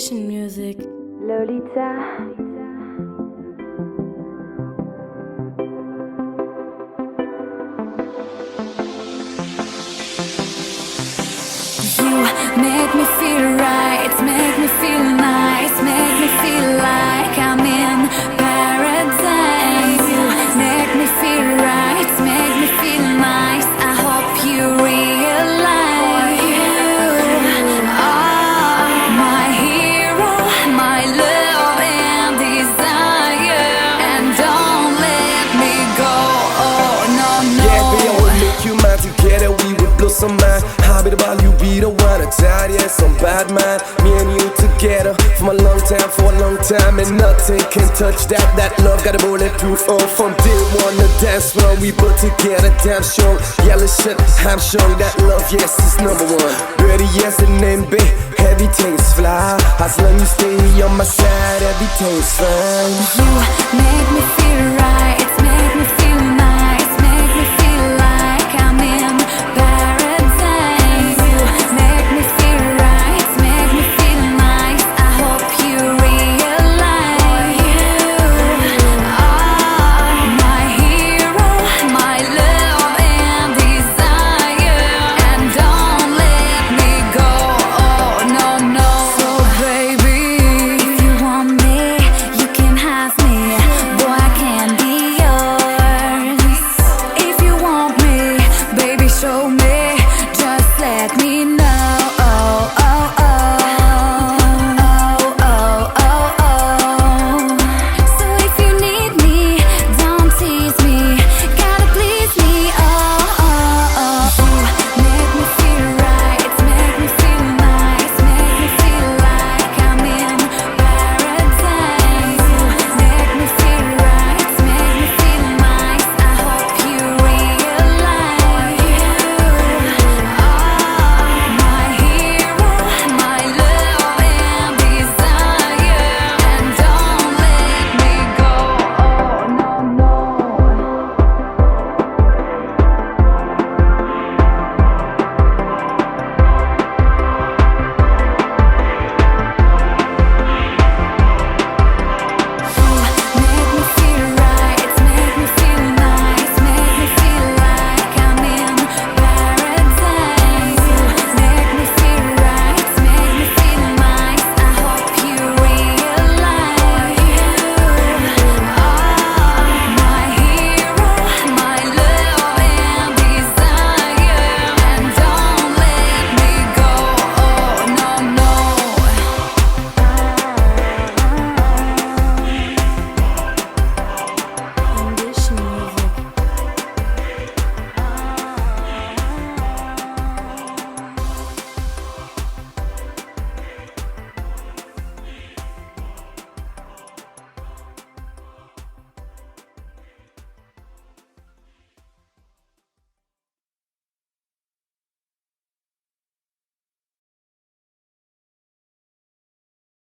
Station music. Lolita. You make me feel right, make me feel nice, make me feel like I'm in paradise. You make me feel right, make me feel nice. I hope you realize you are my hero, my love and desire. And don't let me go, oh no, no. Yeah, baby, I will make you mine. Together we will blow some mind. I'll be the one, you be the one. I died, yeah, some bad man. Me and you together for a long time, and nothing can touch that. That love got a bulletproof. Oh, from day one, the dance floor we put together, damn strong. Yellow shit, I'm showing that love, yes, is number one. Ready, yes, the name be. Everything's fly. As long as you stay on my side, everything's fine. You make me feel right, make me feel nice, make me feel like I'm in paradise. You make me feel right, make me feel nice. I hope you realize you are my hero, my love and desire. And don't let me go, oh no, no. So baby, if you want me, you can have me. Boy, I can be yours. If you want me, baby, show me.